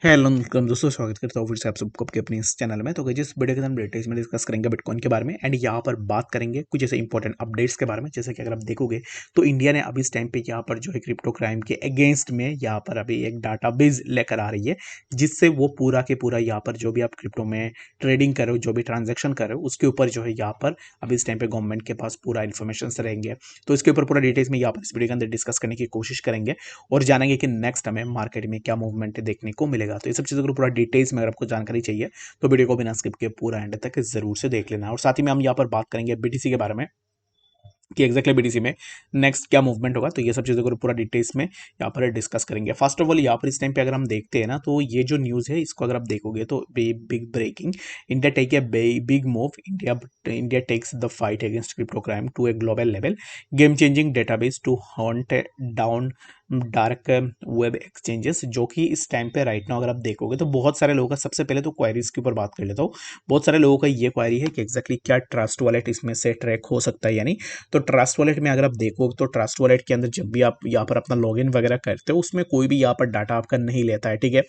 Hello welcome दोस्तों, स्वागत करता हूँ फिर से आप सबको आपके अपने इस चैनल में। तो गाइस इस वीडियो के अंदर लेटेस्ट में डिस्कस करेंगे बिटकॉइन के बारे में एंड यहाँ पर बात करेंगे कुछ ऐसे इंपॉर्टेंट अपडेट्स के बारे में। जैसे कि अगर आप देखोगे तो इंडिया ने अभी इस टाइम पे यहाँ पर जो है क्रिप्टो क्राइम के अगेंस्ट में यहाँ पर अभी एक डाटाबेस लेकर आ रही है, जिससे वो पूरा के पूरा यहाँ पर जो भी आप क्रिप्टो में ट्रेडिंग कर रहे हो, जो भी ट्रांजेक्शन कर रहे हो, उसके ऊपर जो है यहाँ पर अभी इस टाइम पे गवर्नमेंट के पास पूरा इन्फॉर्मेशन रहेंगे। तो इसके ऊपर पूरा डिटेल्स में यहाँ पर इस वीडियो के अंदर डिस्कस करने की कोशिश करेंगे और जानेंगे कि नेक्स्ट हमें मार्केट में क्या मूवमेंट देखने को मिलेगा। तो ये सब चीज़ों को पूरा डिटेल्स में अगर आपको जानकारी चाहिए तो वीडियो को बिना स्किप के पूरा एंड तक जरूर से देख लेना। और साथ ही में हम यहाँ पर बात करेंगे बीटीसी के बारे में कि एक्जैक्टली बीटीसी में नेक्स्ट क्या मूवमेंट होगा। तो ये सब चीज़ों को पूरा डिटेल्स में यहाँ पर डिस्कस करेंगे। फर्स्ट ऑफ ऑल यहाँ पर इस टाइम पे अगर हम देखते हैं ना, तो ये जो न्यूज़ है इसको अगर आप देखोगे तो big breaking, India take a big move, India takes the fight against crypto crime to a global level, game changing database to haunt down dark web exchanges. जो कि इस टाइम पे राइट नाउ अगर आप देखोगे तो बहुत सारे लोगों का, सबसे पहले तो क्वारीज के ऊपर बात कर लेता हूँ। बहुत सारे लोगों का ये क्वारी है कि एक्जैक्टली क्या ट्रस्ट वॉलेट इसमें से ट्रैक हो सकता है या नहीं। तो ट्रस्ट वॉलेट में अगर आप देखो तो ट्रस्ट वॉलेट के अंदर जब भी आप यहाँ पर अपना लॉगिन वगैरह करते हो, उसमें कोई भी यहाँ पर डाटा आपका नहीं लेता है, ठीक है।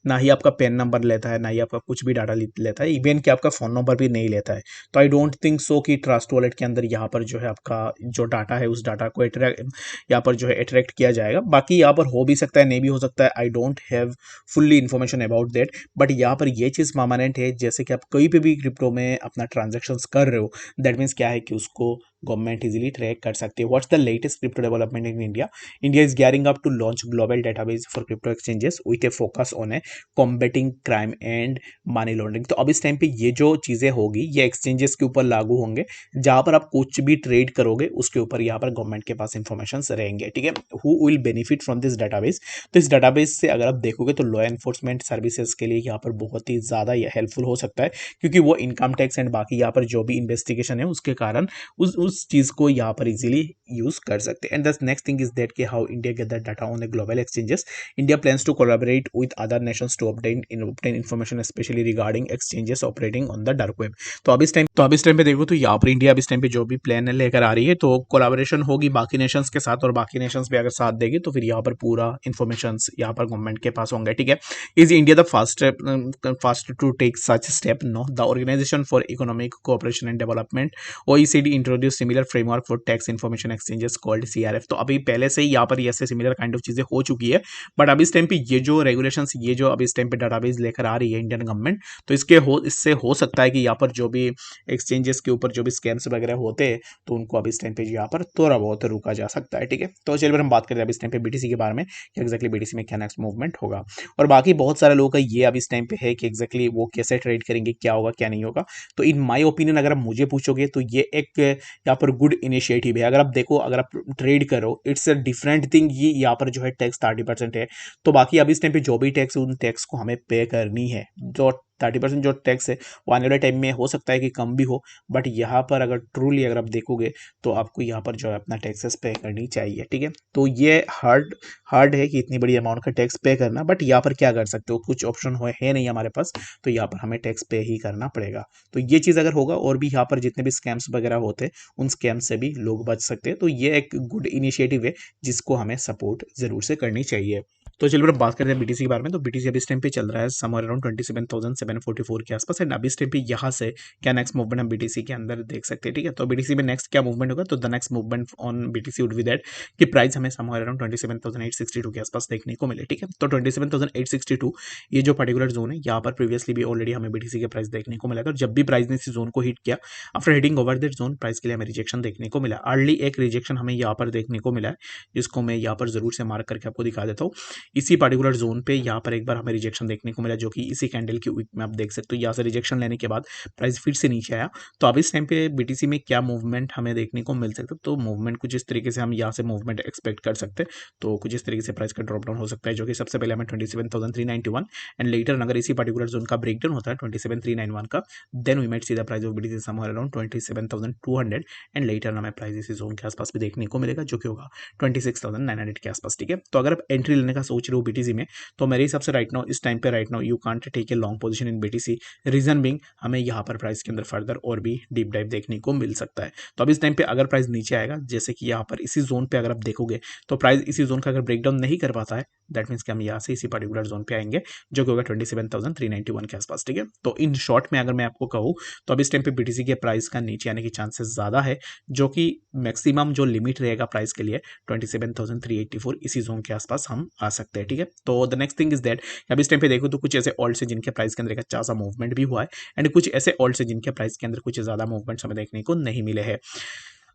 ना ही आपका पेन नंबर लेता है, ना ही आपका कुछ भी डाटा लेता है, इवन कि आपका फ़ोन नंबर भी नहीं लेता है। तो आई डोंट थिंक सो कि ट्रस्ट वॉलेट के अंदर यहाँ पर जो है आपका जो डाटा है उस डाटा को यहाँ पर जो है अट्रैक्ट किया जाएगा। बाकी यहाँ पर हो भी सकता है, नहीं भी हो सकता है, I don't have fully information about that. But यहाँ पर ये चीज़ परमानेंट है, जैसे कि आप कहीं पे भी क्रिप्टो में अपना ट्रांजेक्शन कर रहे हो, दैट मीन्स क्या है कि उसको गवर्नमेंट इजीली ट्रैक कर सकती है। What's the latest crypto development in India? India is gearing up to launch global database for crypto exchanges with a focus on a combating crime and money laundering. तो अब इस time पे ये जो चीज़ें होगी ये एक्सचेंजेस के ऊपर लागू होंगे, जहां पर आप कुछ भी ट्रेड करोगे उसके ऊपर यहाँ पर गवर्नमेंट के पास इंफॉर्मेशन रहेंगे, ठीक है। Who will benefit from this database? तो इस डाटाबेस से अगर आप देखोगे तो लॉ एनफोर्समेंट सर्विसेज के लिए यहाँ पर बहुत ही ज़्यादा हेल्पफुल हो सकता है, क्योंकि वो इनकम टैक्स एंड बाकी यहाँ पर जो भी इन्वेस्टिगेशन है उसके कारण उस चीज़ को यहाँ पर इजीली यूज कर सकते हैं। And the next thing is that कि how India get that data on the global exchanges. India plans to collaborate with other nations to obtain information specially regarding exchanges operating on the dark web. तो अब इस time पे देखो तो यहाँ पर India अब इस टाइम पे जो भी प्लान लेकर आ रही है, तो कोलैबोरेशन होगी बाकी नेशंस के साथ, और बाकी नेशंस भी अगर साथ देगी तो फिर यहाँ पर पूरा इन्फॉर्मेशन यहाँ पर गवर्नमेंट के पास होंगे, ठीक है। Is India the first to take such step? No, the organisation for economic cooperation and development OECD introduce similar framework for tax information exchanges called CRF। तो अभी पहले से ही यहाँ पर ऐसे सिमिलर काइंड ऑफ चीज़ें हो चुकी है। बट अब इस टाइम पे ये जो रेगुलेशंस, ये जो अब इस टाइम पे डाटाबेस लेकर आ रही है इंडियन गवर्नमेंट, तो इससे हो सकता है कि यहाँ पर जो भी एक्सचेंजेस के ऊपर जो भी स्कैम्स वगैरह होते हैं, तो उनको अब इस टाइम पे यहाँ पर थोड़ा बहुत रोका जा सकता है, ठीक है। तो चलिए हम बात करें अब इस टाइम पे BTC के बारे में कि एक्जैक्टली BTC में क्या नेक्स्ट मूवमेंट होगा। और बाकी बहुत सारे लोगों का ये अब इस टाइम पे है कि एक्जैक्टली वो कैसे ट्रेड करेंगे, क्या होगा क्या नहीं होगा। तो इन माई ओपिनियन अगर आप मुझे पूछोगे तो ये एक यहाँ पर गुड इनिशिएटिव है। अगर आप देखो, अगर आप ट्रेड करो, इट्स अ डिफरेंट थिंग। ये यहाँ पर जो है टैक्स 30% है, तो बाकी अब इस टाइम पे जो भी टैक्स है उन टैक्स को हमें पे करनी है। जो 30% जो टैक्स है वो आने वाले टाइम में हो सकता है कि कम भी हो, बट यहाँ पर अगर ट्रूली अगर आप देखोगे तो आपको यहाँ पर जो है अपना टैक्सेस पे करनी चाहिए, ठीक है। तो ये हार्ड है कि इतनी बड़ी अमाउंट का टैक्स पे करना, बट यहाँ पर क्या कर सकते हो, कुछ ऑप्शन है नहीं हमारे पास, तो यहाँ पर हमें टैक्स पे ही करना पड़ेगा। तो ये चीज़ अगर होगा, और भी यहाँ पर जितने भी स्कैम्स वगैरह होते हैं उन स्कैम्स से भी लोग बच सकते हैं। तो ये एक गुड इनिशिएटिव है जिसको हमें सपोर्ट जरूर से करनी चाहिए। तो चलिए अब बात करते हैं BTC के बारे में। तो BTC अभी इस टाइम पे चल रहा है समवेयर अराउंड 27,744 के आसपास। एंड अभी इस टाइम पे यहाँ से क्या नेक्स्ट मूवमेंट हम BTC के अंदर देख सकते हैं, ठीक है। तो BTC में नेक्स्ट क्या मूवमेंट होगा, तो the next movement on BTC would be that कि प्राइस हमें समवेयर अराउंड 27,862 के आसपास देखने को मिले, ठीक है। तो 27,862 ये जो पर्टिकुलर जोन है, यहाँ पर प्रीवियसली भी ऑलरेडी हमें BTC के प्राइस देखने को मिला था। और जब भी प्राइस ने इस जोन को हिट किया, after hitting over that zone, price के लिए हमें रिजेक्शन देखने को मिला। अर्ली एक रिजेक्शन हमें यहाँ पर देखने को मिला है, जिसको मैं यहाँ पर जरूर से मार्क करके आपको दिखा देता हूँ। इसी पर्टिकुलर जोन पे यहाँ पर एक बार हमें रिजेक्शन देखने को मिला, जो कि इसी कैंडल की वीक में आप देख सकते हो। यहाँ से रिजेक्शन लेने के बाद प्राइस फिर से नीचे आया। तो अब इस टाइम पे BTC में क्या मूवमेंट हमें देखने को मिल सकता है, तो मूवमेंट कुछ इस तरीके से हम यहाँ से मूवमेंट एक्सपेक्ट कर सकते हैं। तो कुछ इस तरीके से प्राइस का ड्रॉप डाउन हो सकता है, जो कि सबसे पहले हमें 27,391 एंड लेटर अगर इसी पर्टिकुलर जोन का ब्रेक डाउन होता है 27,391 का, then we might see the price of BTC somewhere around 27,200 and later हमें प्राइस इसी जोन के आसपास भी देखने को मिलेगा, जो कि होगा 26,900 के आसपास, ठीक है। तो अगर आप एंट्री लेने का सोच रहे हो बीटीसी में, तो मेरे हिसाब से राइट नाउ इस टाइम पे right now you can't take a long position in BTC. Reason being हमें यहाँ पर प्राइस के अंदर फर्दर और भी डीप डाइव देखने को मिल सकता है। तो अब इस टाइम पे अगर प्राइस नीचे आएगा, जैसे कि यहाँ पर इसी जोन पे अगर आप देखोगे तो प्राइस इसी जोन का अगर ब्रेकडाउन नहीं कर पाता है, दैट मीन्स कि हम यहाँ से इसी पर्टिकुलर जोन पे आएंगे जो कि होगा 27,391 के आसपास। ठीक है, तो इन शॉर्ट में अगर मैं आपको कहूँ तो अब इस टाइम पे बीटीसी के प्राइस का नीचे आने की चांसेस ज़्यादा है, जो कि मैक्सिमम जो लिमिट रहेगा प्राइस के लिए 27,384 इसी जोन के आसपास हम आ सकते हैं। ठीक है, तो the next thing is that अब इस टाइम पे देखो तो कुछ ऐसे ऑल्ट से जिनके प्राइस के अंदर एक अच्छा सा मूवमेंट भी हुआ है, एंड कुछ ऐसे ऑल्ट से जिनके प्राइस के अंदर कुछ ज़्यादा मूवमेंट्स हमें देखने को नहीं मिले हैं।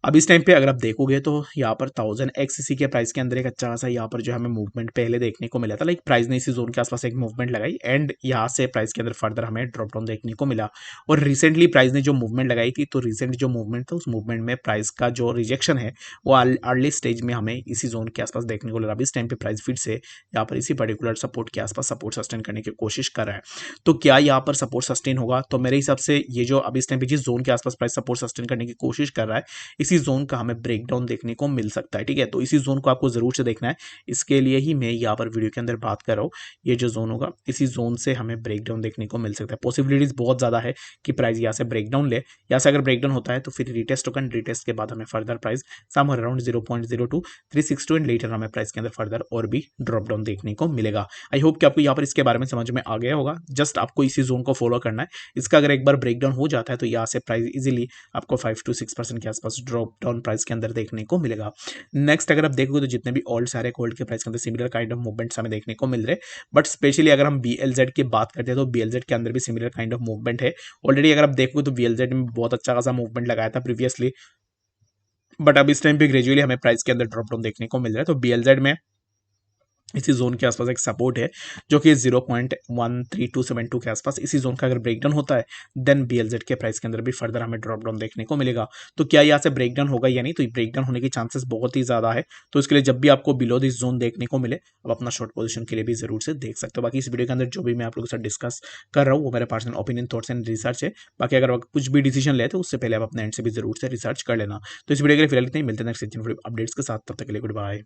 अब इस टाइम पे अगर आप देखोगे तो यहाँ पर 1000 XCC के प्राइस के अंदर एक अच्छा खासा यहाँ पर जो हमें मूवमेंट पहले देखने को मिला था, लाइक प्राइस ने इसी जोन के आसपास एक मूवमेंट लगाई एंड यहाँ से प्राइस के अंदर फर्दर हमें ड्रॉप डाउन देखने को मिला। और रिसेंटली प्राइस ने जो मूवमेंट लगाई थी, तो रिसेंट जो मूवमेंट था उस मूवमेंट में प्राइस का जो रिजेक्शन है वो अर्ली स्टेज में हमें इसी जोन के आसपास देखने को लगा। अब इस टाइम पे प्राइस फिर से यहाँ पर इसी पर्टिकुलर सपोर्ट के आसपास सपोर्ट सस्टेन करने की कोशिश कर रहा है। तो क्या यहाँ पर सपोर्ट सस्टेन होगा? तो मेरे हिसाब से ये जो अब इस टाइम पे जिस जोन के आसपास प्राइस सपोर्ट सस्टेन करने की कोशिश कर रहा है, इसी जोन का हमें ब्रेकडाउन देखने को मिल सकता है। ठीक है, तो इसी जोन को आपको जरूर से देखना है, इसके लिए ही मैं यहाँ पर वीडियो के अंदर बात कर रहा हूँ। ये जो जोन होगा इसी जोन से हमें ब्रेकडाउन देखने को मिल सकता है। पॉसिबिलिटीज बहुत ज्यादा है कि प्राइस यहाँ से ब्रेकडाउन ले, यहाँ से अगर ब्रेकडाउन होता है तो फिर रिटेस्ट होगा, रिटेस्ट के बाद हमें further price somewhere around 0.02362 and later हमें प्राइस के अंदर फर्दर और भी ड्रॉप डाउन देखने को मिलेगा। आई होप कि आपको यहाँ पर इसके बारे में समझ में आ गया होगा। जस्ट आपको इसी जोन को फॉलो करना है। इसका अगर एक बार ब्रेकडाउन हो जाता है तो यहाँ से प्राइस इजीली आपको 5 to 6% के आसपास ड्रॉप डाउन प्राइस के अंदर देखने को मिलेगा। नेक्स्ट अगर आप देखोगे तो जितने भी ऑल्ट सारे गोल्ड के प्राइस के अंदर सिमिलर काइंड ऑफ मूवमेंट्स हमें देखने को मिल रहे हैं, बट स्पेशली अगर हम BLZ की बात करते हैं तो BLZ के अंदर भी सिमिलर काइंड ऑफ मूवमेंट है। ऑलरेडी अगर आप देखोगे तो BLZ में बहुत अच्छा खासा मूवमेंट लगाया था प्रीवियसली, बट अब इस टाइम पे ग्रेजुअली हमें प्राइस के अंदर ड्रॉप डाउन देखने को मिल रहा है। तो BLZ में इसी जोन के आसपास एक सपोर्ट है जो कि 0.13272 के आसपास, इसी जोन का अगर ब्रेकडाउन होता है देन BLZ के प्राइस के अंदर भी फर्दर हमें ड्रॉप डाउन देखने को मिलेगा। तो क्या यहाँ से ब्रेकडाउन होगा या नहीं? तो ब्रेकडाउन होने की चांसेस बहुत ही ज्यादा है। तो इसके लिए जब भी आपको बिलो दिस जोन देखने को मिले अब अपना शॉर्ट पोजीशन के लिए भी जरूर से देख सकते हो। बाकी इस वीडियो के अंदर जो भी मैं आप लोगों के साथ डिस्कस कर रहा हूँ वो मेरे personal opinion, thoughts and research है। बाकी अगर कुछ भी डिसीजन लेते हो उससे पहले आप अपने एंड से भी जरूर से रिसर्च कर लेना। तो इस वीडियो के लिए फिलहाल इतना ही, मिलते हैं नेक्स्ट अपडेट्स के साथ, तब तक के लिए गुड बाय।